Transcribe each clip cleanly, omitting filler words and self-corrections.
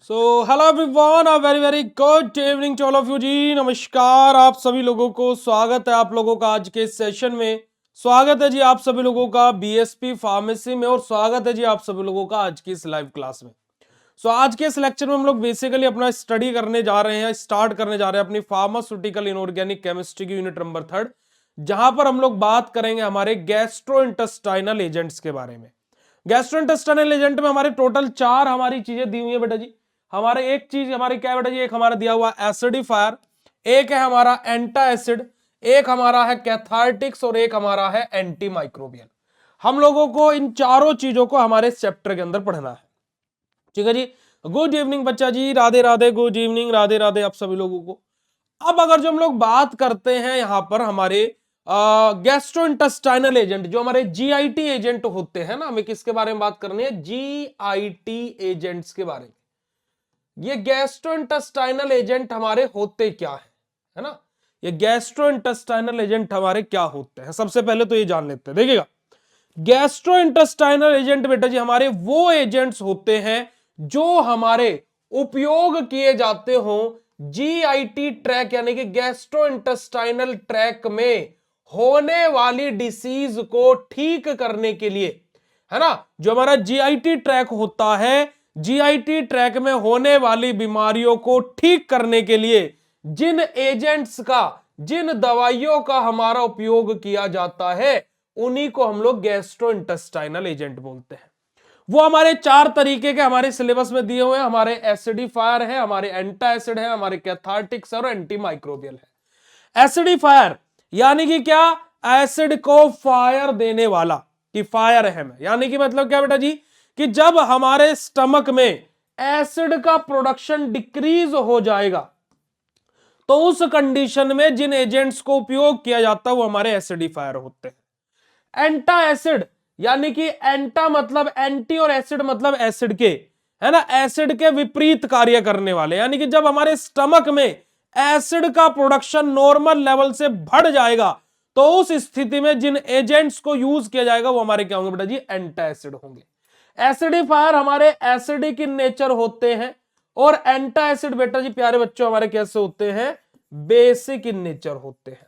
So hello everyone, a very very good evening to all of you जी। नमस्कार आप सभी लोगों को, स्वागत है आप लोगों का आज के सेशन में। स्वागत है जी आप सभी लोगों का बीएसपी फार्मेसी में, और स्वागत है जी आप सभी लोगों का आज की इस लाइव क्लास में। सो आज के इस लेक्चर में हम लोग बेसिकली अपना स्टडी करने जा रहे हैं, स्टार्ट करने जा रहे हैं अपनी फार्मास्यूटिकल इनऑर्गेनिक केमिस्ट्री की यूनिट नंबर 3, जहां पर हम लोग बात करेंगे हमारे गैस्ट्रोइंटेस्टाइनल एजेंट्स के बारे में। गैस्ट्रोइंटेस्टाइनल एजेंट में हमारे टोटल 4 हमारी चीजें दी हुई है बेटा जी। हमारे एक चीज हमारी क्या है बेटा जी, एक हमारा दिया हुआ एसिडिफायर, एक है हमारा एंटा एसिड, एक हमारा है कैथार्टिक्स, और एक हमारा है एंटी माइक्रोबियल। हम लोगों को इन चारों चीजों को हमारे चैप्टर के अंदर पढ़ना है। ठीक है जी। गुड इवनिंग बच्चा जी, राधे राधे, गुड इवनिंग, राधे राधे आप सभी लोगों को। अब अगर जो हम लोग बात करते हैं यहां पर हमारे गैस्ट्रोइंटेस्टाइनल एजेंट, जो हमारे जीआईटी एजेंट होते हैं ना, हमें किसके बारे में बात करनी है? जीआईटी एजेंट्स के बारे में। ये गैस्ट्रोइंटेस्टाइनल एजेंट हमारे होते क्या है ना? ये गैस्ट्रोइंटेस्टाइनल एजेंट हमारे क्या होते हैं, सबसे पहले तो ये जान लेते हैं। देखिएगा, गैस्ट्रोइंटेस्टाइनल एजेंट बेटा जी हमारे वो एजेंट्स होते हैं जो हमारे उपयोग किए जाते हो जीआईटी ट्रैक यानी कि गैस्ट्रोइंटेस्टाइनल ट्रैक में होने वाली डिसीज को ठीक करने के लिए, है ना? जो हमारा जीआईटी ट्रैक होता है, जीआईटी ट्रैक में होने वाली बीमारियों को ठीक करने के लिए जिन एजेंट्स का, जिन दवाइयों का हमारा उपयोग किया जाता है, उन्हीं को हम लोग गैस्ट्रोइंटेस्टाइनल एजेंट बोलते हैं। वो हमारे 4 तरीके के हमारे सिलेबस में दिए हुए हैं। हमारे एसिडिफायर है, हमारे एंटा एसिड है, हमारे कैथार्टिक्स और एंटी माइक्रोबियल है। एसिडिफायर यानी कि क्या? एसिड को फायर देने वाला, कि फायर है में, यानी कि मतलब क्या बेटा जी, कि जब हमारे स्टमक में एसिड का प्रोडक्शन डिक्रीज हो जाएगा तो उस कंडीशन में जिन एजेंट्स को उपयोग किया जाता है वो हमारे एसिडिफायर होते हैं। एंटा एसिड यानी कि एंटा मतलब एंटी और एसिड मतलब एसिड के, है ना, एसिड के विपरीत कार्य करने वाले, यानी कि जब हमारे स्टमक में एसिड का प्रोडक्शन नॉर्मल लेवल से बढ़ जाएगा तो उस स्थिति में जिन एजेंट्स को यूज किया जाएगा वो हमारे क्या होंगे बेटा जी? एंटा एसिड होंगे। एसिडिफायर हमारे एसिडिक इन नेचर होते हैं, और एंटा एसिड बेटा जी प्यारे बच्चों हमारे कैसे होते हैं? बेसिक इन नेचर होते हैं।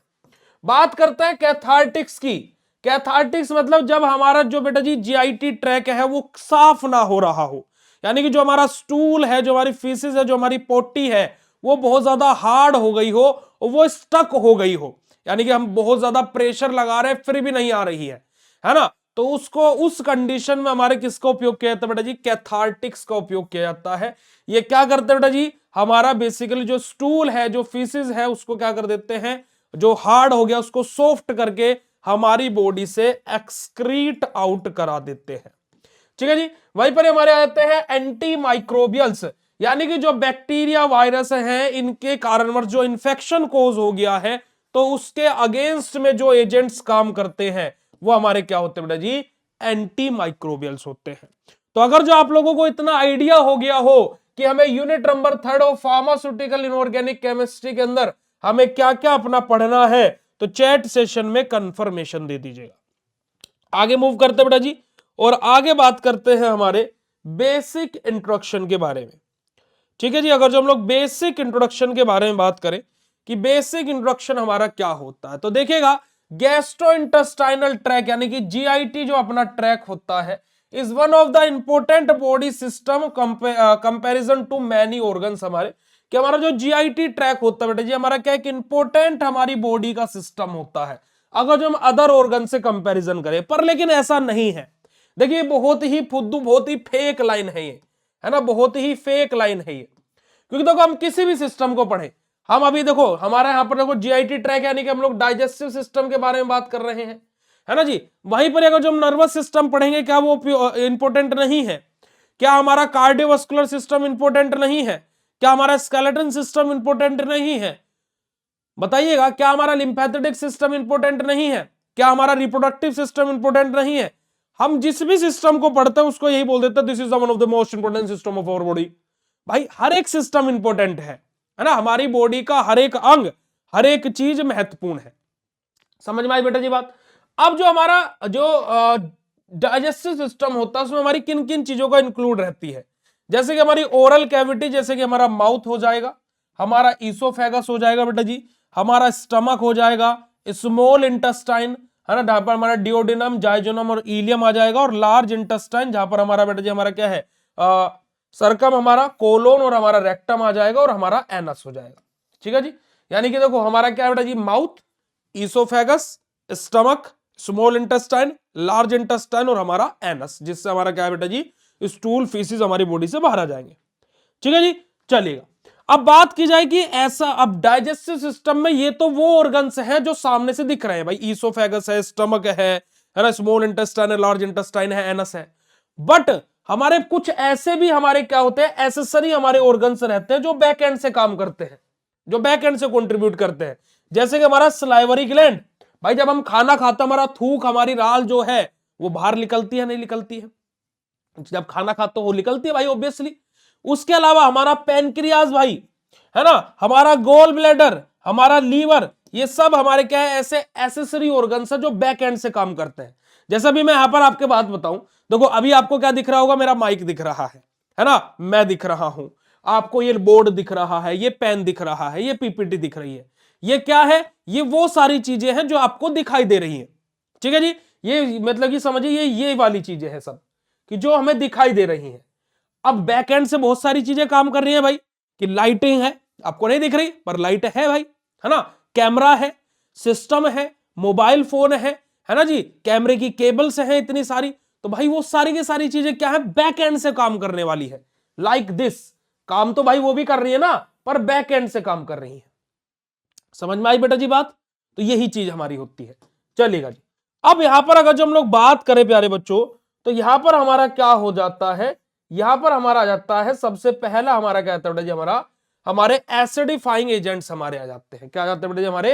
बात करते हैं कैथार्टिक्स की। कैथार्टिक्स मतलब जब हमारा जो बेटा जी जीआईटी ट्रैक है वो साफ ना हो रहा हो, यानी कि जो हमारा स्टूल है, जो हमारी फीसिस है, जो हमारी पोटी है, वो बहुत ज्यादा हार्ड हो गई हो, वो स्टक हो गई हो, यानी कि हम बहुत ज्यादा प्रेशर लगा रहे हैं फिर भी नहीं आ रही है ना? तो उसको, उस कंडीशन में हमारे किसका उपयोग किया जाता है बेटा जी? कैथार्टिक्स का उपयोग किया जाता है। ये क्या करते हैं बेटा जी? हमारा बेसिकली जो स्टूल है, जो फीसिस है, उसको क्या कर देते हैं, जो हार्ड हो गया उसको सॉफ्ट करके हमारी बॉडी से एक्सक्रीट आउट करा देते हैं। ठीक है जी। वहीं पर हमारे आते हैं एंटी माइक्रोबियल्स, यानी कि जो बैक्टीरिया वायरस हैं इनके कारणवश जो इंफेक्शन कोज हो गया है तो उसके अगेंस्ट में जो एजेंट्स काम करते हैं वो हमारे क्या होते हैं बेटा जी? एंटी माइक्रोबियल्स होते हैं। तो अगर जो आप लोगों को इतना आइडिया हो गया हो कि हमें unit number 3 of pharmaceutical inorganic chemistry के अंदर हमें क्या क्या अपना पढ़ना है, तो चैट सेशन में कंफर्मेशन दे दीजिएगा। आगे मूव करते हैं बेटा जी, और आगे बात करते हैं हमारे बेसिक इंट्रोडक्शन के बारे में। ठीक है जी। अगर जो हम लोग बेसिक इंट्रोडक्शन के बारे में बात करें कि बेसिक इंट्रोडक्शन हमारा क्या होता है, तो देखिएगा, गैस्ट्रोइंटेस्टाइनल ट्रैक यानी कि जीआईटी जो अपना ट्रैक होता है is one of the important body system comparison to many organs. हमारे कि हमारा जो जीआईटी ट्रैक होता है बेटा जी हमारा क्या, एक इंपोर्टेंट हमारी बॉडी का सिस्टम होता है अगर जो हम अदर ऑर्गन से कंपैरिजन करें। पर लेकिन ऐसा नहीं है। देखिए बहुत ही फुद्दू, बहुत ही फेक लाइन है ये, है ना, बहुत ही फेक लाइन है ये। क्योंकि देखो हम किसी भी सिस्टम को पढ़े, हम अभी देखो हमारे यहां पर देखो जीआईटी ट्रैक यानी कि हम लोग डाइजेस्टिव सिस्टम के बारे में बात कर रहे हैं, है ना जी। वहीं पर अगर जो हम नर्वस सिस्टम पढ़ेंगे क्या वो इंपॉर्टेंट नहीं है? क्या हमारा कार्डियोवास्कुलर सिस्टम इंपॉर्टेंट नहीं है? क्या हमारा स्केलेटन सिस्टम इंपॉर्टेंट नहीं है? बताइएगा, क्या हमारा लिम्फेथेटिक सिस्टम इंपॉर्टेंट नहीं है? क्या हमारा रिप्रोडक्टिव सिस्टम इंपॉर्टेंट नहीं है? हम जिस भी सिस्टम को पढ़ते हैं उसको यही बोल देते हैं this is one of the most important system of our body. भाई हर एक सिस्टम इंपॉर्टेंट है ना, हमारी बॉडी का हर एक अंग, हर एक चीज महत्वपूर्ण है। समझ में आई बेटा जी बात? अब जो हमारा जो डाइजेस्टिव सिस्टम होता है उसमें हमारी किन किन चीजों का इंक्लूड रहती है, जैसे कि हमारी ओरल कैविटी, जैसे कि हमारा माउथ हो जाएगा, हमारा ईसोफेगस हो जाएगा बेटा जी, हमारा स्टमक हो जाएगा, स्मॉल इंटेस्टाइन है ना, जहां पर हमारा डिओडिनम, जाइजोनम और इलियम आ जाएगा, और लार्ज इंटेस्टाइन जहां पर हमारा बेटा जी हमारा क्या है, सरकम, हमारा कोलोन और हमारा रेक्टम आ जाएगा, और हमारा एनस हो जाएगा। ठीक है जी, यानी कि देखो हमारा क्या है बेटा जी, mouth, oesophagus, stomach, small intestine, large intestine और हमारा एनस, जिससे हमारा क्या है बेटा जी, स्टूल, फीसिस हमारी बॉडी से बाहर आ जाएंगे। ठीक है जी, चलिएगा। अब बात की जाए कि ऐसा, अब डाइजेस्टिव सिस्टम में ये तो वो ऑर्गन्स हैं जो सामने से दिख रहे हैं भाई, ईसोफेगस है, स्टमक है ना, स्मॉल इंटेस्टाइन है, लार्ज इंटेस्टाइन है, एनस है। बट हमारे कुछ ऐसे भी हमारे क्या होते हैं, एसेसरी हमारे ऑर्गन्स रहते हैं जो बैक एंड से काम करते हैं, जो बैक एंड से कंट्रीब्यूट करते हैं। जैसे कि हमारा सलाइवरी ग्लैंड, भाई जब हम खाना खाते हैं हमारा थूक, हमारी राल जो है वो बाहर निकलती है, नहीं निकलती है? जब खाना खाते हो वो निकलती है भाई ऑब्वियसली। उसके अलावा हमारा पेनक्रियाज भाई, है ना, हमारा गोल ब्लैडर, हमारा लीवर, ये सब हमारे क्या है, ऐसे एसेसरी ऑर्गन्स है जो बैक एंड से काम करते हैं। जैसा भी मैं यहां पर आपके बात बताऊं, देखो अभी आपको क्या दिख रहा होगा, मेरा माइक दिख रहा है ना, मैं दिख रहा हूं, आपको ये बोर्ड दिख रहा है, ये पेन दिख रहा है, ये पीपीटी दिख रही है, ये क्या है, ये वो सारी चीजें हैं जो आपको दिखाई दे रही हैं। ठीक है जी, ये मतलब कि समझिए ये वाली चीजें हैं सब कि जो हमें दिखाई दे रही हैं। अब बैक एंड से बहुत सारी चीजें काम कर रही हैं भाई, कि लाइटिंग है, आपको नहीं दिख रही पर लाइट है भाई, है ना, कैमरा है, सिस्टम है, मोबाइल फोन है ना जी, कैमरे की केबल्स हैं इतनी सारी, तो भाई वो सारी की सारी चीजें क्या है, बैक एंड से काम करने वाली है। लाइक दिस, काम तो भाई वो भी कर रही है ना, पर बैक एंड से काम कर रही है। समझ में आई बेटा जी बात? तो यही चीज हमारी होती है। चलिएगा जी, अब यहां पर अगर जो हम लोग बात करें प्यारे बच्चों, तो यहां पर हमारा क्या हो जाता है, यहां पर हमारा आ जाता है सबसे पहला हमारा क्या आता है बेटा जी, हमारे एसिडिफाइंग एजेंट्स हमारे आ जाते हैं। क्या आ जाते हैं बेटा जी, हमारे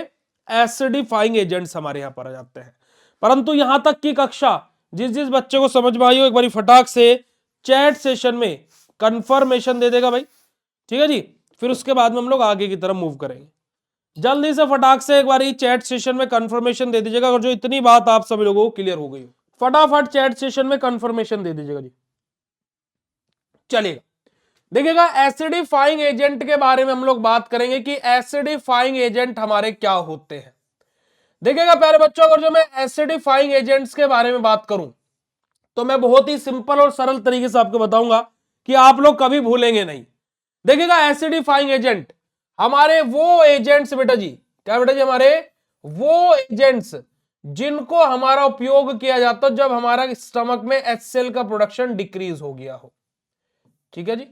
एसिडिफाइंग एजेंट्स हमारे यहां पर आ जाते हैं। परंतु यहां तक की कक्षा जिस जिस बच्चे को समझ में आई हो, एक बार फटाक से चैट सेशन में कंफर्मेशन दे देगा भाई। ठीक है जी, फिर उसके बाद में हम लोग आगे की तरफ मूव करेंगे। जल्दी से फटाक से एक बार चैट सेशन में कंफर्मेशन दे दीजिएगा, अगर जो इतनी बात आप सभी लोगों को क्लियर हो गई हो, फटाफट चैट सेशन में कंफर्मेशन दे दीजिएगा जी। चलिएगा, देखिएगा एसिडिफाइंग एजेंट के बारे में हम लोग बात करेंगे कि एसिडिफाइंग एजेंट हमारे क्या होते हैं। देखिएगा प्यारे बच्चों, अगर जो मैं एसिडिफाइंग एजेंट्स के बारे में बात करूं, तो मैं बहुत ही सिंपल और सरल तरीके से आपको बताऊंगा कि आप लोग कभी भूलेंगे नहीं। देखिएगा एसिडिफाइंग एजेंट हमारे वो एजेंट्स बेटा जी, क्या बेटा जी, हमारे वो एजेंट्स जिनको हमारा उपयोग किया जाता है जब हमारा स्टमक में HCl का प्रोडक्शन डिक्रीज हो गया हो। ठीक है जी,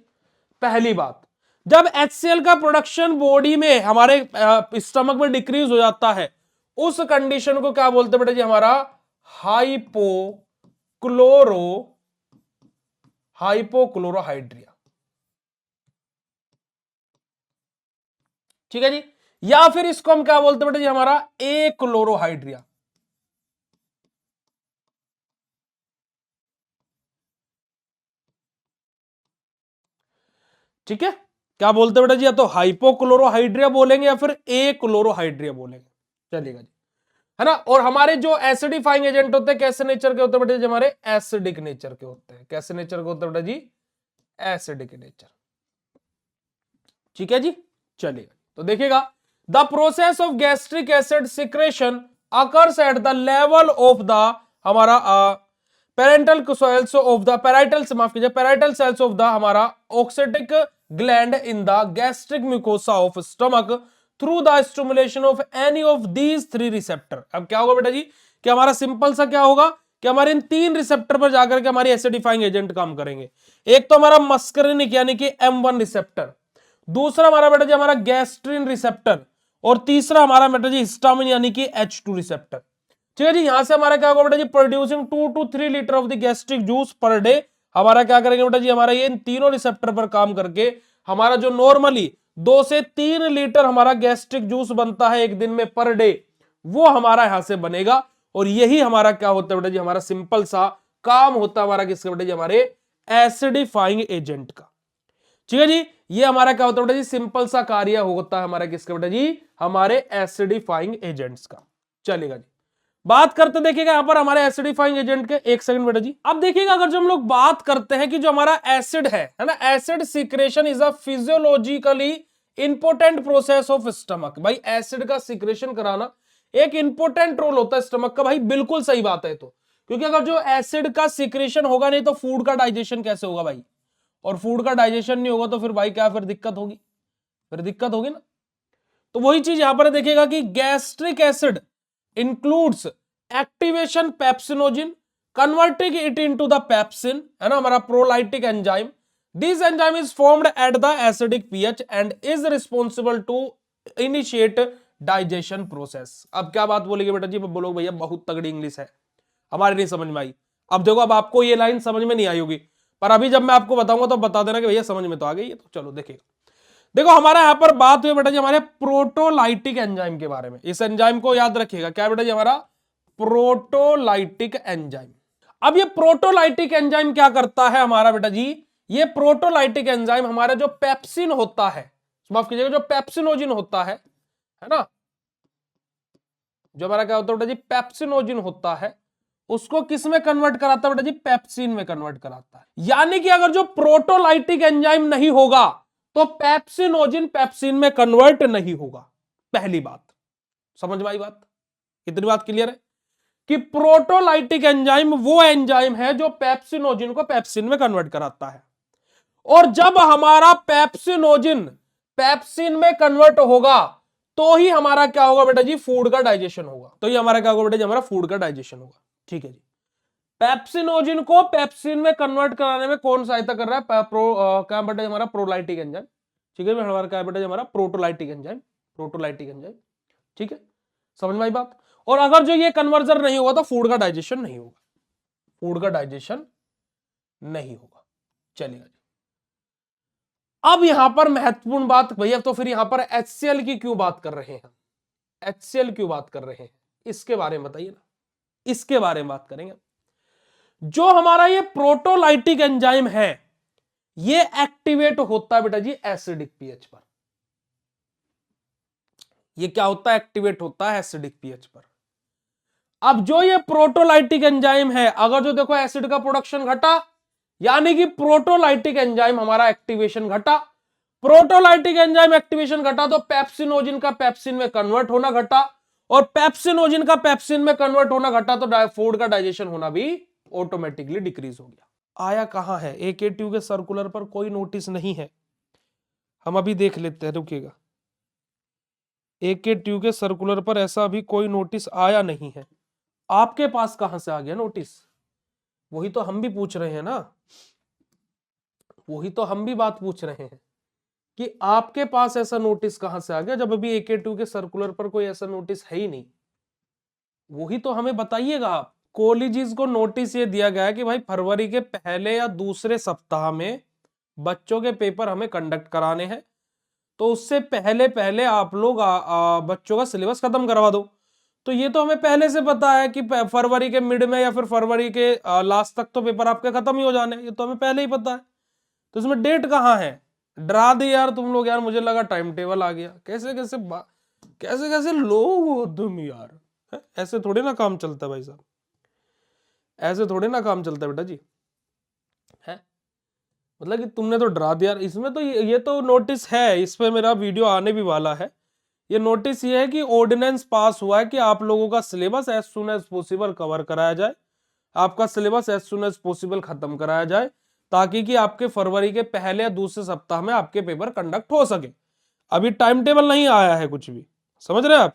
पहली बात, जब HCl का प्रोडक्शन बॉडी में हमारे स्टमक में डिक्रीज हो जाता है, उस कंडीशन को क्या बोलते हैं बेटा जी, हमारा हाइपोक्लोरोहाइड्रिया। ठीक है जी, या फिर इसको हम क्या बोलते हैं बेटा जी, हमारा एक्लोरोहाइड्रिया। ठीक है, क्या बोलते हैं बेटा जी, या तो हाइपोक्लोरोहाइड्रिया बोलेंगे या फिर एक्लोरोहाइड्रिया बोलेंगे। चलिएगा जी, है ना। और हमारे जो एसिडिफाइंग एजेंट होते हैं कैसे नेचर के होते हैं बेटा जी, हमारे एसिडिक नेचर के होते हैं। कैसे नेचर के होते हैं बेटा जी, एसिडिक नेचर। ठीक है जी, चलिए तो देखिएगा, the process of gastric acid secretion occurs at the level of the हमारा parental cells of the parietal, माफ कीजिए, पैराइटल सेल्स ऑफ द हमारा oxyntic gland in the gastric mucosa of stomach through the stimulation of any of these 3 receptor. अब क्या होगा बेटा जी, कि हमारा सिंपल सा क्या होगा कि हमारे इन 3 रिसेप्टर पर जाकर के हमारी एसिडिफाइंग एजेंट काम करेंगे। एक तो हमारा मस्करिनिक यानी कि M1 रिसेप्टर, दूसरा हमारा बेटा जी हमारा गैस्ट्रिन रिसेप्टर, और तीसरा हमारा बेटा जी हिस्टामिन यानी कि H2 रिसेप्टर। ठीक है जी, यहां से हमारा क्या होगा बेटा जी, producing 2 to 3 litre of the gastric juice per day. हमारा क्या करेंगे बेटा जी, हमारा ये इन तीनों रिसेप्टर पर काम करके हमारा जो नॉर्मली 2 से 3 लीटर हमारा गैस्ट्रिक जूस बनता है एक दिन में पर डे, वो हमारा यहां से बनेगा। और यही हमारा क्या होता है बेटा जी, हमारा सिंपल सा काम होता है हमारा किसका बेटा जी, हमारे एसिडिफाइंग एजेंट का। ठीक है जी, ये हमारा क्या होता है बेटा जी, सिंपल सा कार्य होता है हमारा किसका बेटा जी, हमारे एसिडिफाइंग एजेंट्स का। चलेगा जी, बात करते देखिएगा यहां पर हमारे एसिडिफाइंग एजेंट के, एक सेकंड बेटा जी। अब देखिएगा अगर जो हम लोग बात करते हैं कि जो हमारा एसिड है ना, acid secretion is a physiologically important process of stomach. भाई एसिड का सिक्रेशन कराना एक इंपोर्टेंट रोल होता है स्टमक का। भाई बिल्कुल सही बात है, तो क्योंकि अगर जो एसिड का सिक्रेशन होगा नहीं तो फूड का डाइजेशन कैसे होगा भाई, और फूड का डाइजेशन नहीं होगा तो फिर भाई क्या, फिर दिक्कत होगी, फिर दिक्कत होगी ना। तो वही चीज यहां पर देखिएगा कि gastric acid includes activation pepsinogen, converting it into the pepsin, है ना, हमारा proteolytic enzyme. This enzyme is formed at the acidic pH and is responsible to initiate digestion process. अब क्या बात बोलेगी बेटा जी, बोलोगे भैया बहुत तगड़ी इंग्लिश है, हमारी नहीं समझ में आई। अब देखो, अब आपको ये लाइन समझ में नहीं आई होगी, पर अभी जब मैं आपको बताऊंगा तो बता देना कि भैया समझ में तो आ गई है। तो चलो देखिएगा, देखो हमारा यहां पर बात हुई बेटा जी हमारे प्रोटोलाइटिक एंजाइम के बारे में। इस एंजाइम को याद रखिएगा, क्या बेटा जी, हमारा प्रोटोलाइटिक एंजाइम। अब ये प्रोटोलाइटिक एंजाइम क्या करता है हमारा बेटा जी, ये प्रोटोलाइटिक एंजाइम हमारा जो पेप्सिन होता है, माफ कीजिएगा, जो पेप्सिनोजिन होता है ना, जो हमारा क्या होता है बेटा जी, पेप्सिनोजिन होता है, उसको किस में कन्वर्ट कराता है बेटा जी, पेप्सिन में कन्वर्ट कराता है। यानी कि अगर जो प्रोटोलाइटिक एंजाइम नहीं होगा तो पेप्सिनोजिन पेप्सिन में कन्वर्ट नहीं होगा। पहली बात समझ में आई बात, इतनी बात क्लियर है कि प्रोटोलाइटिक एंजाइम वो एंजाइम है जो पेप्सिनोजिन को पेप्सिन में कन्वर्ट कराता है। और जब हमारा पेप्सिनोजिन पेप्सिन में कन्वर्ट होगा तो ही हमारा क्या होगा बेटा जी, फूड का डाइजेशन होगा। तो ये हमारा क्या होगा बेटा जी, हमारा फूड का डाइजेशन होगा। ठीक है जी, पेप्सिनोजिन को पेप्सिन में कन्वर्ट कराने में कौन सहायता कर रहा है, क्या बेटा हमारा प्रोलाइटिक एंजाइम। ठीक है, हमारा क्या बेटा हमारा प्रोटोलाइटिक एंजाइम, प्रोटोलाइटिक एंजाइम। ठीक है, समझ में आई बात। और अगर जो ये कन्वर्जन नहीं होगा तो फूड का डाइजेशन नहीं होगा, फूड का डाइजेशन नहीं होगा। चलिए जी, अब यहां पर महत्वपूर्ण बात भैया, तो फिर यहां पर HCl की क्यों बात कर रहे हैं, HCl क्यों बात कर रहे हैं, इसके बारे में बताइए ना, इसके बारे में बात करेंगे। जो हमारा ये प्रोटोलाइटिक एंजाइम है ये एक्टिवेट होता है बेटा जी एसिडिक पीएच पर। ये क्या होता है, एक्टिवेट होता है एसिडिक पीएच पर। अब जो ये प्रोटोलाइटिक एंजाइम है, अगर जो देखो एसिड का प्रोडक्शन घटा, यानी कि प्रोटोलाइटिक एंजाइम हमारा एक्टिवेशन घटा। प्रोटोलाइटिक एंजाइम एक्टिवेशन घटा तो पेप्सिनोजिन का पेप्सिन में कन्वर्ट होना घटा, और पेप्सिनोजिन का पेप्सिन में कन्वर्ट होना घटा तो फूड का डाइजेशन होना भी ऑटोमेटिकली डिक्रीज हो गया। आया कहां है, AKTU के सर्कुलर पर कोई नोटिस नहीं है, हम अभी देख लेते हैं, रुकिएगा। AKTU के सर्कुलर पर ऐसा अभी कोई नोटिस आया नहीं है। आपके पास कहां से आ गया नोटिस, वही तो हम भी पूछ रहे हैं ना, वही तो हम भी बात पूछ रहे हैं कि आपके पास ऐसा नोटिस कहां से आ गया, जब अभी AKTU के सर्कुलर पर कोई ऐसा नोटिस है ही नहीं। वही तो हमें बताइएगा आप। कॉलेजेस को नोटिस ये दिया गया है कि भाई फरवरी के पहले या दूसरे सप्ताह में बच्चों के पेपर हमें कंडक्ट कराने हैं, तो उससे पहले पहले आप लोग बच्चों का सिलेबस खत्म करवा दो। तो ये तो हमें पहले से पता है कि फरवरी के मिड में या फिर फरवरी के लास्ट तक तो पेपर आपके खत्म ही हो जाने, ये तो हमें पहले ही पता है। तो इसमें डेट कहाँ है, डरा दे यार तुम लोग यार, मुझे लगा टाइम टेबल आ गया। कैसे कैसे कैसे कैसे लोग हो तुम यार, ऐसे थोड़ी ना काम चलता है भाई साहब, ऐसे थोड़ी ना काम चलता है बेटा जी, है मतलब कि तुमने तो डरा दिया। इसमें तो ये तो नोटिस है, इस पे मेरा वीडियो आने भी वाला है। ये नोटिस ये है कि ऑर्डिनेंस पास हुआ है कि आप लोगों का syllabus as soon as possible cover कराया जाए, आपका syllabus as soon as possible खत्म कराया जाए, ताकि कि आपके फरवरी के पहले या दूसरे सप्ताह में आपके पेपर कंडक्ट हो सके। अभी टाइम टेबल नहीं आया है कुछ भी, समझ रहे हैं आप,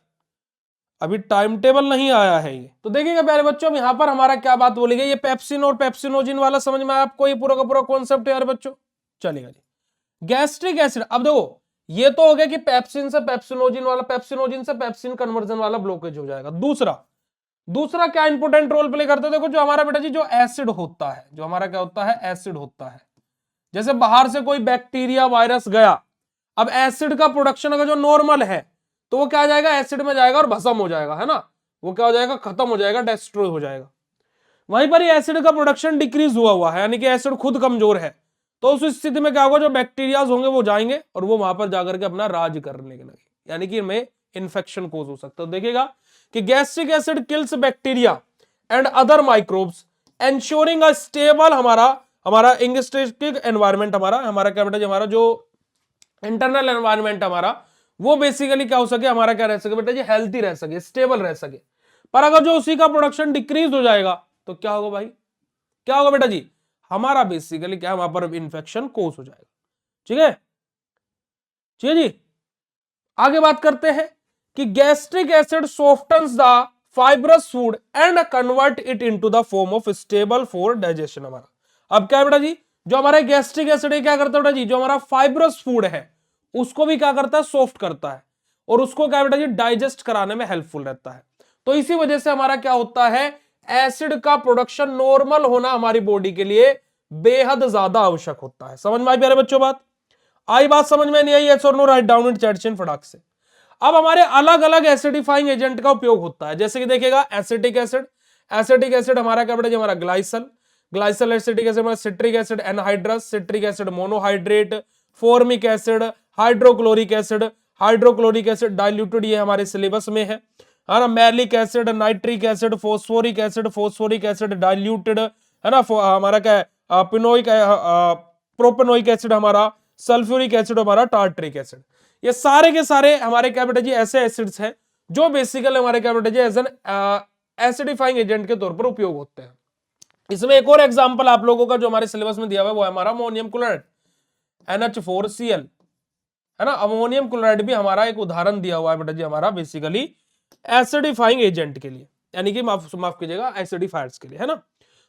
अभी टाइम टेबल नहीं आया है ये। तो देखिएगा प्यारे बच्चों, अब यहां पर हमारा क्या बात बोली गई, ये पेप्सिन और पेप्सिनोजिन वाला समझ में आया आपको, ये पूरा का पूरा कॉन्सेप्ट है यार बच्चों। चलेगा जी, गैस्ट्रिक एसिड। अब देखो ये तो हो गया कि पेप्सिन से पेप्सिनोजिन वाला, पेप्सिनोजिन से पेप्सिन कन्वर्जन वाला ब्लॉकेज हो जाएगा। दूसरा क्या इंपोर्टेंट रोल प्ले करता है, देखो जो हमारा बेटा जी जो एसिड होता है, जो हमारा क्या होता है, एसिड होता है। जैसे बाहर से कोई बैक्टीरिया वायरस गया, अब एसिड का प्रोडक्शन अगर जो नॉर्मल है तो वो क्या आ जाएगा, एसिड में जाएगा और भस्म हो जाएगा, है ना, वो क्या हो जाएगा, खत्म हो जाएगा, डिस्ट्रॉय हो जाएगा। वहीं पर ये एसिड का प्रोडक्शन डिक्रीज हुआ है, यानी कि एसिड खुद कमजोर है, तो उस स्थिति में क्या होगा, जो बैक्टीरियाज होंगे वो जाएंगे और वो वहां पर जाकर के अपना राज करने लगे, यानी कि में इन्फेक्शन कोज हो सकता है। तो देखिएगा कि gastric acid kills bacteria and other microbes ensuring a stable हमारा इंगेस्ट्रिक एनवायरमेंट, हमारा क्या बेटा जी, हमारा जो इंटरनल एनवायरमेंट हमारा वो बेसिकली क्या हो सके, हमारा क्या रह सके बेटा जी, हेल्थी रह सके, स्टेबल रह सके। पर अगर जो उसी का प्रोडक्शन डिक्रीज हो जाएगा तो क्या होगा भाई, क्या होगा बेटा जी, हमारा बेसिकली क्या, वहां पर इन्फेक्शन कोज हो जाएगा। ठीक है, ठीक है जी। आगे बात करते हैं कि gastric acid softens the fibrous food and convert it into the form of stable for digestion. हमारा अब क्या है बेटा जी, जो हमारा गैस्ट्रिक एसिड क्या करता है बेटा जी, जो हमारा फाइब्रस फूड है उसको भी क्या करता है, सॉफ्ट करता है, और उसको क्या बेटा जी, डाइजेस्ट कराने में हेल्पफुल रहता है। तो इसी वजह से हमारा क्या होता है, एसिड का प्रोडक्शन नॉर्मल होना हमारी बॉडी के लिए बेहद ज्यादा आवश्यक होता है। समझ में आई प्यारे बच्चों बात? आई बात समझ में नहीं आई? यस और no, write down in chat चेन फटाक से। अब हमारे अलग अलग एसिडिफाइंग एजेंट का उपयोग होता है, जैसे कि देखिएगा एसिटिक एसिड, एसिटिक एसिड हमारा क्या बेटा जी, हमारा ग्लाइसल, ग्लाइसल एसिटिक एसिड हमारा citric acid anhydrous, citric acid monohydrate, formic acid, hydrochloric acid, hydrochloric acid diluted, ये हमारे सिलेबस में है ना। Malic acid, nitric acid, phosphoric acid, phosphoric acid diluted है ना। हमारा क्या है, पिनोइक, प्रोपेनोइक एसिड हमारा, सल्फ्यूरिक एसिड हमारा, टार्ट्रिक एसिड। ये सारे के सारे हमारे क्या बेटा जी, ऐसे एसिड्स हैं जो बेसिकली हमारे क्या बेटा जी, एज एन एसिडिफाइंग एजेंट के तौर पर उपयोग होते हैं। इसमें एक और एग्जांपल आप लोगों का जो हमारे सिलेबस में दिया हुआ है वो है हमारा अमोनियम क्लोराइड, NH4Cl है ना। अमोनियम क्लोराइड भी हमारा एक उदाहरण दिया हुआ है बेटा जी, हमारा बेसिकली एसिडिफाइंग एजेंट के लिए, यानी कि माफ कीजिएगा एसिडिफायर्स के लिए, है ना।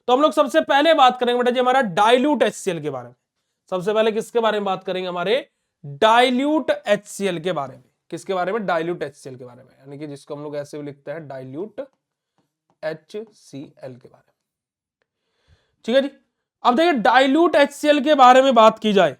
तो हम लोग सबसे पहले बात करेंगे बेटा जी हमारा डाइल्यूट HCl के बारे में। सबसे पहले किसके बारे में बात करेंगे, हमारे डाइल्यूट HCl के बारे में। किसके बारे में, डाइल्यूट HCl के बारे में, यानी कि जिसको हम लोग ऐसे भी लिखते हैं डाइल्यूट HCl के बारे में। ठीक है जी। अब देखिए डाइल्यूट HCl के बारे में बात की जाए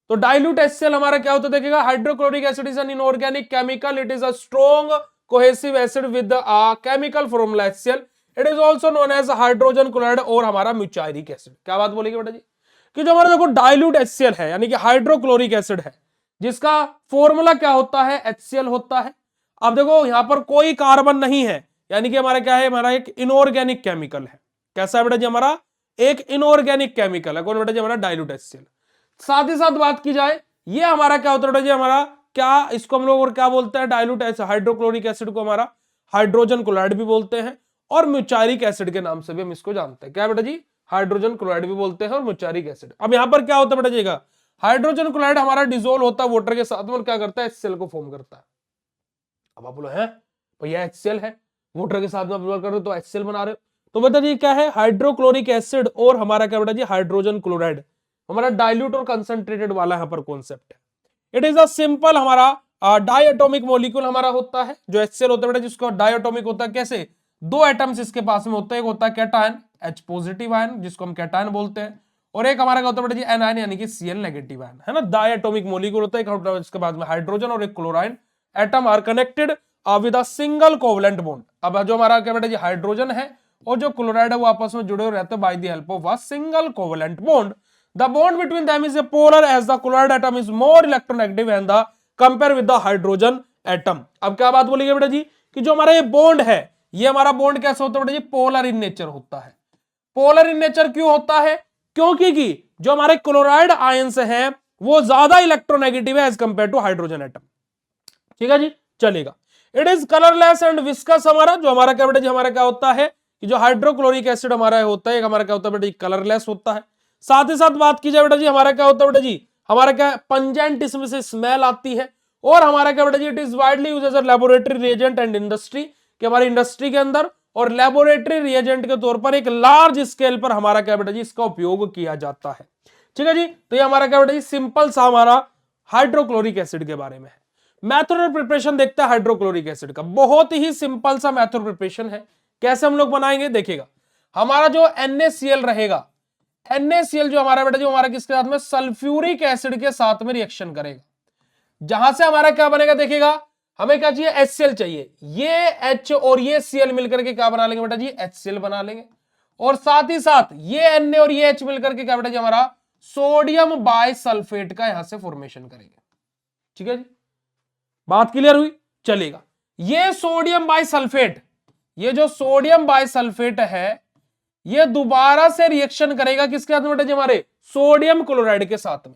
तो डाइल्यूट HCl हमारा क्या होता है, देखिएगा hydrochloric acid is an inorganic chemical, it is a strong corrosive acid with a chemical formula HCl, it is also known as hydrogen chloride और हमारा म्यूचायरिक एसिड। क्या बात बोलेगी बेटा जी, कि जो हमारा देखो डाइल्यूट HCl है यानी कि हाइड्रोक्लोरिक एसिड है, जिसका फॉर्मूला क्या होता है, HCl होता है। अब देखो यहां पर कोई कार्बन नहीं है, यानी कि हमारा क्या है, हमारा एक इनऑर्गेनिक केमिकल है। कैसा है बेटा जी, हमारा एक इनऑर्गेनिक केमिकल है। कौन बेटा जी, हमारा डाइल्यूट HCl। साथ ही साथ बात की जाए, ये हमारा क्या होता है बेटा जी, हमारा क्या, इसको हम लोग और क्या बोलते हैं, डाइल्यूट हाइड्रोक्लोरिक एसिड को हमारा हाइड्रोजन क्लोराइड भी बोलते हैं, और म्यूचारिक एसिड के नाम से भी हम इसको जानते हैं। क्या बेटा जी, हाइड्रोजन क्लोराइड भी बोलते हैं और म्यूचारिक एसिड। अब यहां पर क्या होता है बेटा जी, हाइड्रोजन क्लोराइड हमारा डिसोल्व होता है वाटर के साथ में और क्या करता है, HCl को फॉर्म करता है। अब आप बोलो है भैया HCl है, वाटर के साथ में आप कर रहे हो तो HCl बना रहे हो, तो बेटा जी क्या है, हाइड्रोक्लोरिक एसिड और हमारा क्या बेटा जी, हाइड्रोजन क्लोराइड, हमारा डाइल्यूट और कंसंट्रेटेड वाला यहां पर कॉन्सेप्ट है। इट इज अ सिंपल हमारा डायटोमिक मॉलिक्यूल हमारा होता है। जो HCl होता है बेटा जिसको डायटोमिक होता है, कैसे, दो एटम्स इसके पास में होता है, एक होता है कैटायन H पॉजिटिव आयन जिसको हम कैटायन बोलते हैं, और एक हमारा क्या होता है बेटा जी, एनायन यानी कि Cl नेगेटिव आयन, है ना। डायटोमिक मॉलिक्यूल होता है, इसके बाद में हाइड्रोजन और एक chlorine atom are connected with a single covalent bond. अब जो हमारा क्या बेटा जी, हाइड्रोजन है और जो क्लोराइड है वो आपस में जुड़े रहते हैं by the help of a single covalent bond. The bond between them is a polar as the chloride atom is more electronegative and the compare with the hydrogen atom। अब क्या बात बोलिए बेटा जी, कि जो हमारा ये बॉन्ड है, ये हमारा बॉन्ड कैसा होता है बेटा जी, पोलर इन नेचर होता है। पोलर इन नेचर क्यों होता है, क्योंकि कि जो हमारे क्लोराइड आयंस हैं वो ज्यादा इलेक्ट्रोनेगेटिव है as compare to hydrogen atom. ठीक है जी, चलेगा। It is colourless and viscous. हमारा जो हमारा क्या बेटा जी, हमारा क्या होता है कि जो हाइड्रोक्लोरिक एसिड हमारा होता है, हमारा क्या होता है बेटा जी, कलरलेस होता है। साथ ही साथ बात की जाए बेटा जी, हमारा क्या होता है बेटा जी, हमारा क्या पंजेंट, इसमें से स्मेल आती है, और हमारा क्या बेटा जी, it is widely used as a laboratory reagent and industry, कि हमारी इंडस्ट्री के अंदर और लैबोरेटरी रिएजेंट के तौर पर एक लार्ज स्केल पर हमारा क्या बेटा जी, इसका उपयोग किया जाता है। ठीक है जी, तो ये हमारा क्या बेटा जी, सिंपल सा हमारा हाइड्रोक्लोरिक एसिड के बारे में है। मेथड ऑफ प्रिपरेशन देखते हैं हाइड्रोक्लोरिक एसिड का, बहुत ही सिंपल सा मेथड प्रिपरेशन है। कैसे हम लोग बनाएंगे, देखिएगा हमारा जो NaCl रहेगा, NaCl जो हमारा बेटा जो हमारा किसके साथ में, सल्फ्यूरिक एसिड के साथ में रिएक्शन करेगा, जहां से हमारा क्या बनेगा, देखिएगा हमें क्या चाहिए, HCl चाहिए। ये H और ये Cl मिलकर के क्या बना लेंगे बेटा जी, HCl बना लेंगे, और साथ ही साथ ये Na और ये H मिलकर के क्या बेटा जी, हमारा सोडियम बाइसल्फेट का यहां से फॉर्मेशन करेंगे। ठीक है जी, बात क्लियर हुई, चलेगा। ये सोडियम बाइसल्फेट, ये जो सोडियम बाइसल्फेट है ये दोबारा से रिएक्शन करेगा किसके साथ में बेटा जी, हमारे सोडियम क्लोराइड के साथ में,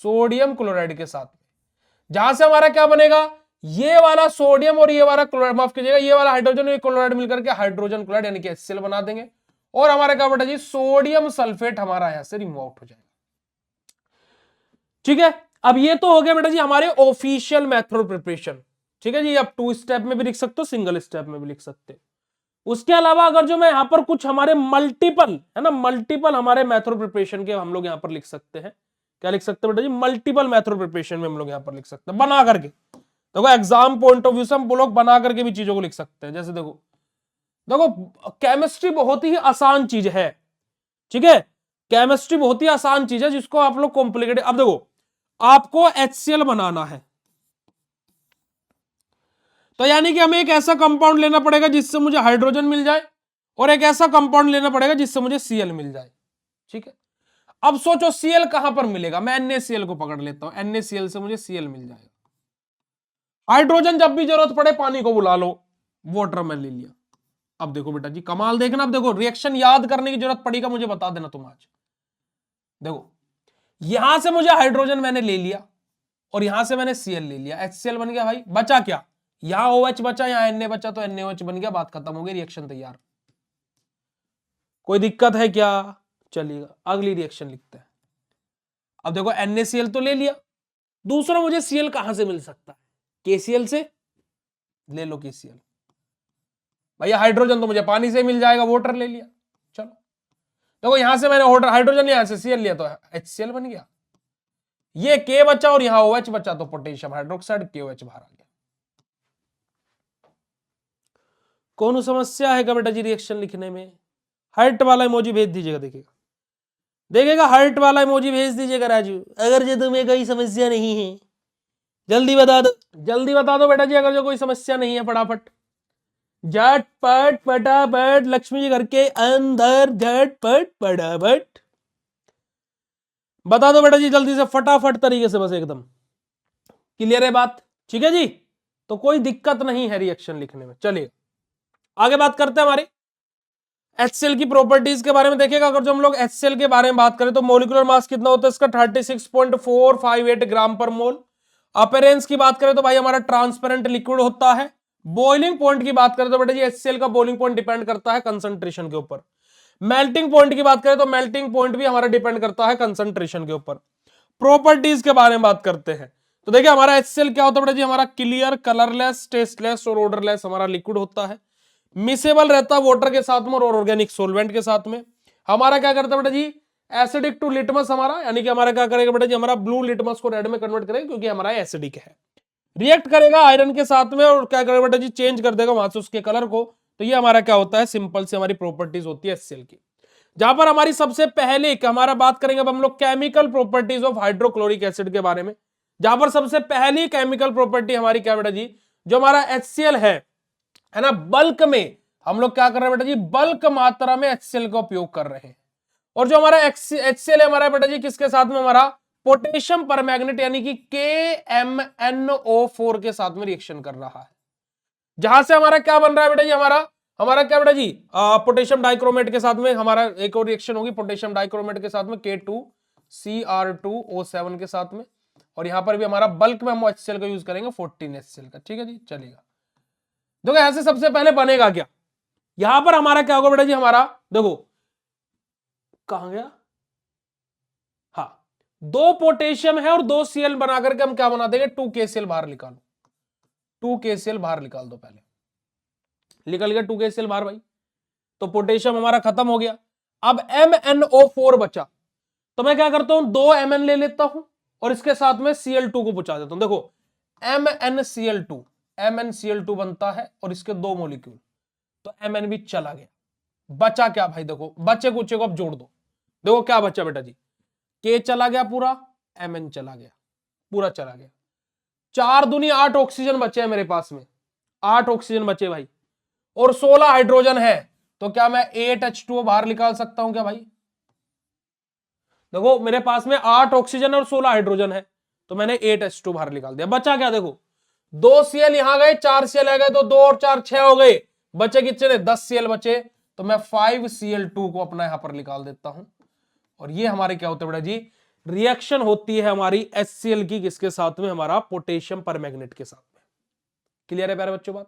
सोडियम क्लोराइड के साथ में, जहां से हमारा क्या बनेगा, ये वाला सोडियम और ये वाला क्लोराइड, माफ कीजिएगा, ये वाला हाइड्रोजन और क्लोराइड मिलकर के हाइड्रोजन क्लोराइड यानी कि HCl बना देंगे, और हमारा क्या बेटा जी, सोडियम सल्फेट हमारा यहां से रिमूव आउट हो जाएगा। ठीक है, अब ये तो हो गया बेटा जी हमारे ऑफिशियल मेथड प्रिपरेशन। ठीक है जी, आप 2 स्टेप में भी लिख सकते हो, सिंगल स्टेप में भी लिख सकते हो। उसके अलावा अगर जो मैं यहां पर कुछ हमारे मल्टीपल है ना, मल्टीपल हमारे मेथड प्रिपरेशन के हम लोग यहां पर लिख सकते हैं। क्या लिख सकते हैं बेटा जी, मल्टीपल मेथड प्रिपरेशन में हम लोग यहां पर लिख सकते हैं बना करके। देखो एग्जाम पॉइंट ऑफ व्यू से हम लोग बना करके भी चीजों को लिख सकते हैं। जैसे देखो देखो केमिस्ट्री बहुत ही आसान चीज है। ठीक है, केमिस्ट्री बहुत ही आसान चीज है जिसको आप लोग कॉम्प्लिकेटेड, अब देखो आपको HCl बनाना है तो यानी कि हमें एक ऐसा कंपाउंड लेना पड़ेगा जिससे मुझे हाइड्रोजन मिल जाए, और एक ऐसा कंपाउंड लेना पड़ेगा जिससे मुझे Cl मिल जाए। ठीक है, अब सोचो Cl कहां पर मिलेगा, मैं NaCl को पकड़ लेता हूं, NaCl से मुझे Cl मिल जाएगा। हाइड्रोजन जब भी जरूरत पड़े पानी को बुला लो, वाटर में ले लिया। अब देखो बेटा जी कमाल देखना, अब देखो रिएक्शन याद करने की जरूरत पड़ेगा मुझे बता देना तुम आज। देखो यहां से मुझे हाइड्रोजन मैंने ले लिया और यहां से मैंने Cl ले लिया, HCl बन गया भाई, बचा क्या, यहां OH बचा, यहां Na बचा, तो NaOH बन गया, बात खत्म हो गई, रिएक्शन तैयार। कोई दिक्कत है क्या, चलिएगा अगली रिएक्शन लिखते हैं। अब देखो NaCl तो ले लिया, दूसरा मुझे Cl कहां से मिल सकता है, KCl से ले लो KCl, भैया हाइड्रोजन तो मुझे पानी से मिल जाएगा, वाटर ले लिया। चलो देखो यहां से मैंने हाइड्रोजन लिया, यहां से Cl लिया तो HCl बन गया, ये K बचा और यहां OH बचा तो पोटेशियम हाइड्रोक्साइड KOH बाहर आ गया। कौन समस्या है क्या बेटा जी रिएक्शन लिखने में, हार्ट वाला इमोजी भेज दीजिएगा, देखिएगा हार्ट वाला इमोजी भेज दीजिएगा राजू, अगर जो तुम्हें कोई समस्या नहीं है जल्दी बता दो, जल्दी बता दो बेटा जी अगर जो कोई समस्या नहीं है, फटाफट झटपट फटाफट, लक्ष्मी जी घर के अंदर झटपट फटाफट बता दो बेटा जी, जल्दी से फटाफट तरीके से, बस एकदम क्लियर है बात। ठीक है जी, तो कोई दिक्कत नहीं है रिएक्शन लिखने में। चलिए आगे बात करते हैं हमारी HCl की प्रॉपर्टीज के बारे में। देखिएगा अगर जो हम लोग HCl के बारे में बात करें तो मॉलिक्यूलर मास कितना होता है इसका, 36.458 ग्राम पर मोल। अपीयरेंस की बात करें तो भाई हमारा ट्रांसपेरेंट लिक्विड होता है। बॉइलिंग पॉइंट की बात करें तो बेटा जी HCl का बॉइलिंग पॉइंट डिपेंड करता है कंसंट्रेशन के ऊपर। मेल्टिंग पॉइंट की बात करें तो मेल्टिंग पॉइंट भी हमारा डिपेंड करता है कंसंट्रेशन के ऊपर। प्रॉपर्टीज के बारे में बात करते हैं तो देखिए हमारा HCl क्या होता है बेटा जी, हमारा क्लियर, कलरलेस, टेस्टलेस और ऑडरलेस हमारा लिक्विड होता है। मिसेबल रहता है वाटर के साथ में और ऑर्गेनिक सोलवेंट के साथ में। हमारा क्या करता है बेटा जी, एसिडिक टू लिटमस हमारा, यानी कि हमारा क्या करेगा बेटा जी, हमारा ब्लू लिटमस को रेड में कन्वर्ट करेगा क्योंकि हमारा एसिडिक है। रिएक्ट करेगा आयरन के साथ में और क्या करेगा बेटा जी, चेंज कर देगा वहां से उसके कलर को। तो ये हमारा क्या होता है, सिंपल से हमारी प्रॉपर्टीज होती है HCl की। जहां पर हमारी सबसे पहले हमारा बात करेंगे अब हम लोग chemical properties of hydrochloric acid के बारे में। जहां पर सबसे पहली केमिकल प्रॉपर्टी हमारी क्या बेटा जी, जो हमारा HCl है ना, बल्क में हम लोग क्या कर रहे हैं बेटा जी, बल्क मात्रा में HCl का उपयोग कर रहे हैं। और जो हमारा HCl है हमारा बेटा जी किसके साथ में, हमारा पोटेशियम परमैंगनेट यानी कि KMnO4 के साथ में रिएक्शन कर रहा है। जहां से हमारा क्या बन रहा है बेटा जी, हमारा हमारा क्या बेटा जी, पोटेशियम डाइक्रोमेट के साथ में हमारा एक और रिएक्शन होगी पोटेशियम डाइक्रोमेट के साथ में K2Cr2O7 के साथ में। और यहां पर भी हमारा बल्क में हम HCl का यूज करेंगे 14 HCl का। ठीक है जी, चलेगा। देखो ऐसे सबसे पहले बनेगा क्या, यहां पर हमारा क्या होगा बेटा जी, हमारा देखो कहां गया, हाँ 2 पोटेशियम है और 2 Cl बना करके हम क्या बना देंगे, 2 KCl बाहर निकालो, 2 KCl बाहर निकाल दो, पहले निकल गया 2 KCl बाहर भाई, तो पोटेशियम हमारा खत्म हो गया। अब MnO4 बचा, तो मैं क्या करता हूं, 2 Mn ले लेता हूं और इसके साथ में Cl2 को पूछा देता हूं। देखो MnCl2 बनता है और इसके 2 मॉलिक्यूल, तो Mn भी चला गया, बचा क्या भाई, देखो बचे कुचे को अब जोड़ दो, देखो क्या बचा बेटा जी, K चला गया पूरा, Mn चला गया पूरा, चला गया। 4 दूनी 8 ऑक्सीजन बचे हैं मेरे पास में, 8 ऑक्सीजन बचे भाई, और 16 हाइड्रोजन है, तो क्या मैं 8H2O बाहर निकाल सकता हूं क्या भाई, देखो मेरे पास में 8 ऑक्सीजन और 16 हाइड्रोजन है, तो मैंने 8H2 बाहर निकाल दिया। बचा क्या, देखो 2 Cl यहां गए, 4 Cl आ गए, तो 2 और 4 6 हो गए, बचे कितने, 10 Cl बचे, तो मैं 5Cl2 को अपना यहां पर निकाल देता हूं। और ये हमारे क्या होते हैं बेटा जी, रिएक्शन होती है हमारी HCl की, किसके साथ में, हमारा पोटेशियम परमैंगनेट के साथ में। क्लियर है प्यारे बच्चों बात,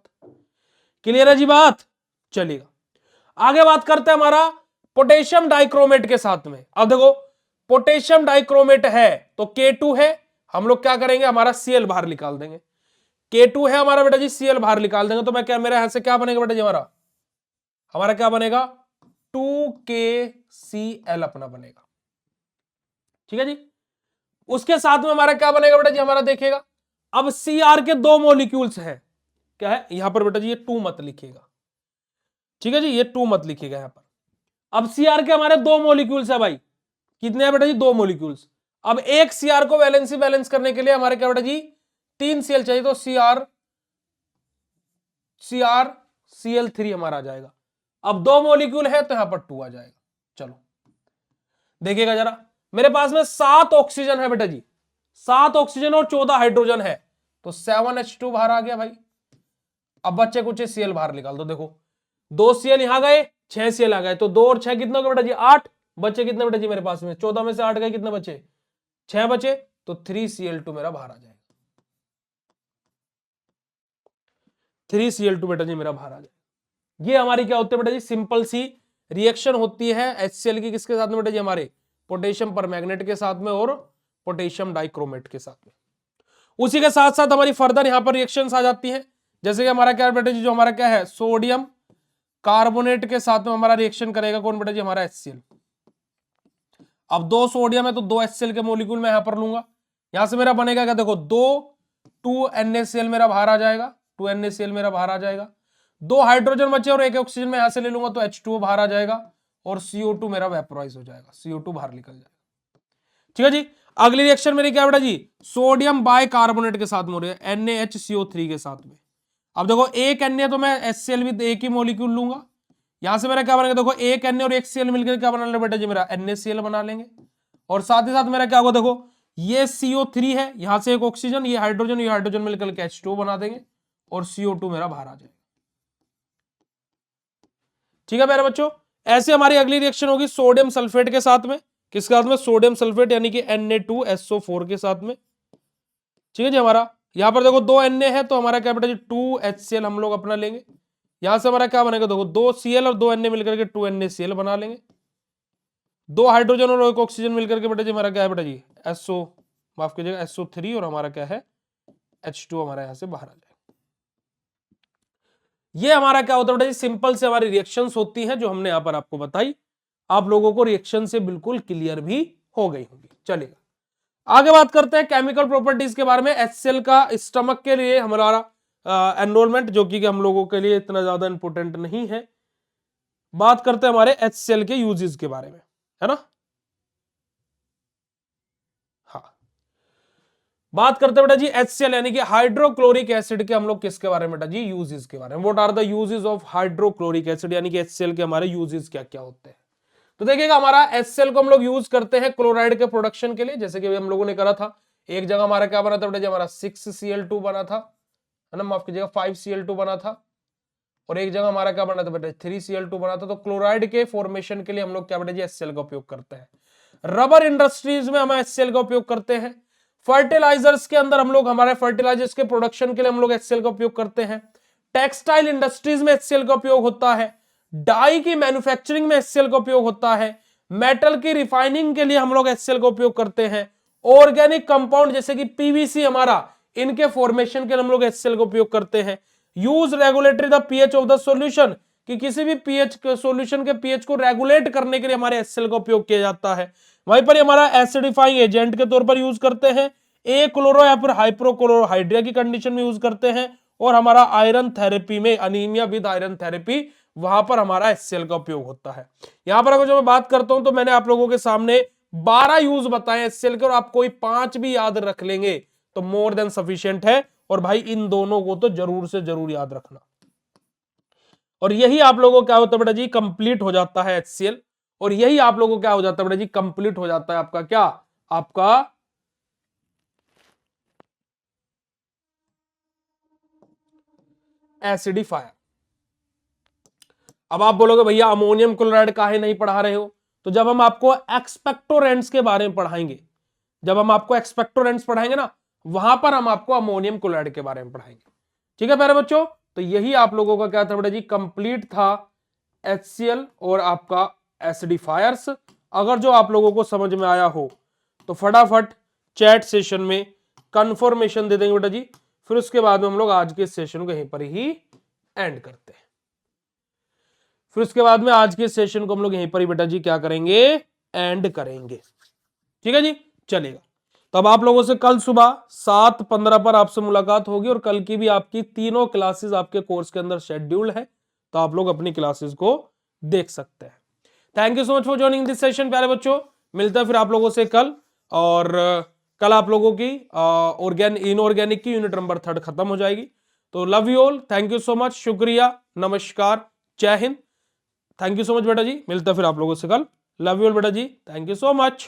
क्लियर है जी बात। चलिएगा आगे बात करते हैं हमारा पोटेशियम डाइक्रोमेट के साथ में। अब देखो पोटेशियम डाइक्रोमेट है तो K2 है, हम लोग क्या करेंगे, हमारा Cl बाहर निकाल देंगे। K2 है हमारा बेटा जी, Cl बाहर निकाल देंगे, तो मैं क्या, मेरे यहां से क्या बनेगा बेटा जी, हमारा क्या बनेगा, 2KCl अपना बनेगा। ठीक है जी। उसके साथ में हमारा क्या बनेगा बेटा जी, हमारा देखिएगा, अब Cr के 2 मॉलिक्यूल्स हैं, क्या है यहां पर बेटा जी, ये 2 मत लिखिएगा, ठीक है जी, ये 2 मत लिखिएगा यहां पर। अब Cr के हमारे 2 मॉलिक्यूल्स है भाई, कितने हैं बेटा जी, 2 मॉलिक्यूल्स। अब एक Cr को वैलेंसी बैलेंस करने के लिए हमारे क्या बेटा जी, 3 Cl चाहिए, तो Cl3 हमारा आ जाएगा। अब 2 मॉलिक्यूल है तो यहां पर 2 आ जाएगा। चलो देखिएगा जरा, मेरे पास में 7 ऑक्सीजन है बेटा जी, 7 ऑक्सीजन और 14 हाइड्रोजन है, तो 7H2 बाहर आ गया भाई। अब बच्चे कुछ Cl बाहर निकाल दो, देखो 2 Cl यहां गए, 6 Cl आ गए, तो 2 और 6 कितना हो गया बेटा जी, 8 बच्चे, कितने बेटा जी मेरे पास में, 14 में से 8 गए, कितने बचे, 6 बचे, तो 3Cl2 मेरा बाहर आ जाएगा। 3Cl2 बेटा जी मेरा बाहर आ जाएगा। ये हमारी क्या होती है बेटा जी, सिंपल सी रिएक्शन होती है HCl की, किसके साथ में बेटा जी, हमारे पोटेशियम परमैंगनेट के साथ में और पोटेशियम डाइक्रोमेट के साथ में। उसी के साथ साथ हमारी फर्दर यहां पर रिएक्शंस आ जाती हैं, जैसे कि हमारा क्या बेटा जी, जो हमारा क्या है, सोडियम कार्बोनेट के साथ में हमारा रिएक्शन करेगा कौन बेटा जी, हमारा HCl। अब 2 सोडियम है तो 2 HCl के मॉलिक्यूल मैं यहां पर लूंगा, यहां से मेरा बनेगा क्या, देखो 2NaCl मेरा बाहर आ जाएगा, 2NaCl मेरा बाहर आ जाएगा, 2 हाइड्रोजन बचे और 1 ऑक्सीजन में यहां से ले लूंगा, तो H2O बाहर आ जाएगा, और CO2 मेरा वेपोराइज हो जाएगा, CO2 बाहर निकल जाएगा। ठीक है जी। अगली रिएक्शन मेरी क्या बेटा जी, सोडियम बाय कार्बोनेट के साथ में हो रही है, NaHCO3 के साथ में। अब देखो एक Na तो मैं HCl भी एक ही मॉलिक्यूल लूंगा, यहां से मेरा क्या बनेगा, देखो एक Na और एक Cl मिलकर क्या बना लेंगे बेटा जी, मेरा NaCl बना लेंगे, और साथ ही साथ मेरा क्या होगा, देखो ये CO3 है, यहां से एक ऑक्सीजन, ये हाइड्रोजन मिलकर के H2O बना देंगे, और CO2 मेरा बाहर आ जाएगा। ठीक है मेरे बच्चों, ऐसे हमारी अगली रिएक्शन होगी सोडियम सल्फेट के साथ में, किसके साथ में, सोडियम सल्फेट यानी कि Na2SO4 के साथ में। ठीक है जी, हमारा यहां पर देखो 2 Na है, तो हमारा क्या बेटा जी 2HCl हम लोग अपना लेंगे, यहां से हमारा क्या बनेगा, देखो 2 Cl और 2 Na मिलकर के 2NaCl बना लेंगे, 2 हाइड्रोजन और 1 ऑक्सीजन मिलकर के बेटा जी हमारा क्या है बेटा जी, माफ कीजिएगा SO3, और हमारा क्या है H2 हमारा यहां से बाहर आ जाएगा। ये हमारा क्या होता है बेटा जी, सिंपल से हमारी रिएक्शंस होती हैं जो हमने यहां पर आपको बताई, आप लोगों को रिएक्शन से बिल्कुल क्लियर भी हो गई होगी। चलिएगा आगे बात करते हैं केमिकल प्रॉपर्टीज के बारे में। HCl का स्टमक के लिए हमारा एनरोलमेंट, जो कि हम लोगों के लिए इतना ज्यादा इंपोर्टेंट नहीं है। बात करते हैं हमारे HCl के यूजेस के बारे में, है ना। हाँ, बात करते हैं बेटा जी HCl यानी कि हाइड्रोक्लोरिक एसिड के हम लोग किसके बारे में बेटा जी, यूजेस के बारे में। What are the uses of hydrochloric acid, यानी कि HCl के हमारे यूजेस क्या क्या होते हैं। तो देखिएगा हमारा HCl को हम लोग यूज करते हैं क्लोराइड के प्रोडक्शन के लिए, जैसे कि हम लोगों ने करा था। एक जगह हमारा क्या बना था बेटा जी, हमारा 6Cl2 बना था, है ना, माफ कीजिएगा 5Cl2 बना था, और एक जगह हमारा क्या बना था बेटा 3Cl2 बना था। तो क्लोराइड के फॉर्मेशन के लिए हम लोग क्या बेटा जी HCl का उपयोग करते हैं। रबर इंडस्ट्रीज में हम HCl का उपयोग करते हैं। फर्टिलाइजर्स के अंदर हम लोग हमारे फर्टिलाइजर्स के प्रोडक्शन के लिए हम लोग HCl का उपयोग करते हैं। टेक्सटाइल इंडस्ट्रीज में HCl का उपयोग होता है। डाई की मैन्युफैक्चरिंग में HCl का उपयोग होता है। मेटल की रिफाइनिंग के लिए हम लोग HCl का उपयोग करते हैं। ऑर्गेनिक कंपाउंड जैसे कि पीवीसी हमारा, इनके फॉर्मेशन के लिए हम लोग HCl का उपयोग करते हैं। Use regulatory the pH of the solution, कि किसी भी पीएच सॉल्यूशन के पीएच को रेगुलेट करने के लिए हमारे HCl का उपयोग किया जाता है। वहीं पर हमारा एसिडिफाइंग एजेंट के तौर पर यूज करते हैं। ए क्लोरो या फिर हाइप्रोक्लोरोहाइड्रिया की कंडीशन में यूज करते हैं। और हमारा आयरन थेरेपी में, अनीमिया विद आयरन थेरेपी, वहां पर हमारा HCl का उपयोग होता है। यहां पर अगर जो मैं बात करता हूं तो मैंने आप लोगों के सामने 12 यूज बताए HCl के, और आप कोई 5 भी याद रख लेंगे तो मोर देन सफिशिएंट है। और भाई इन दोनों को तो जरूर से जरूर याद रखना, और यही आप लोगों को क्या होता है बेटा जी, कंप्लीट हो जाता है HCl। और यही आप लोगों को क्या हो जाता है बेटा जी, कंप्लीट हो जाता है आपका क्या, आपका एसिडिफायर। अब आप बोलोगे भैया अमोनियम क्लोराइड काहे नहीं पढ़ा रहे हो? तो जब हम आपको एक्सपेक्टोरेंट्स के बारे में पढ़ाएंगे, जब हम आपको एक्सपेक्टोरेंट्स पढ़ाएंगे ना, वहां पर हम आपको अमोनियम क्लोराइड के बारे में पढ़ाएंगे। ठीक है प्यारे बच्चों, तो यही आप लोगों का क्या था बेटा जी, कंप्लीट था HCl और आपका एसिडिफायर्स। अगर जो आप लोगों को समझ में आया हो तो फटाफट चैट सेशन में कंफर्मेशन दे देंगे बेटा जी, फिर उसके बाद में हम लोग आज के सेशन को यहीं पर ही एंड करते हैं। फिर उसके बाद में आज के सेशन को हम लोग यहीं पर ही बेटा जी क्या करेंगे, एंड करेंगे। ठीक है जी, चलेगा। तो अब आप लोगों से कल सुबह 7:15 पर आपसे मुलाकात होगी और कल की भी आपकी तीनों क्लासेस आपके कोर्स के अंदर शेड्यूल्ड है, तो आप लोग अपनी क्लासेस को देख सकते हैं। Thank you so much for joining this session प्यारे बच्चों, मिलता है फिर आप लोगों से कल। और कल आप लोगों की इनऑर्गेनिक की यूनिट नंबर 3 खत्म हो जाएगी। तो love you all, thank you so much, शुक्रिया, नमस्कार, जय Hind. Thank you so much बेटा जी, मिलता है फिर आप लोगों से कल। लव यू ऑल बेटा जी, थैंक यू सो मच।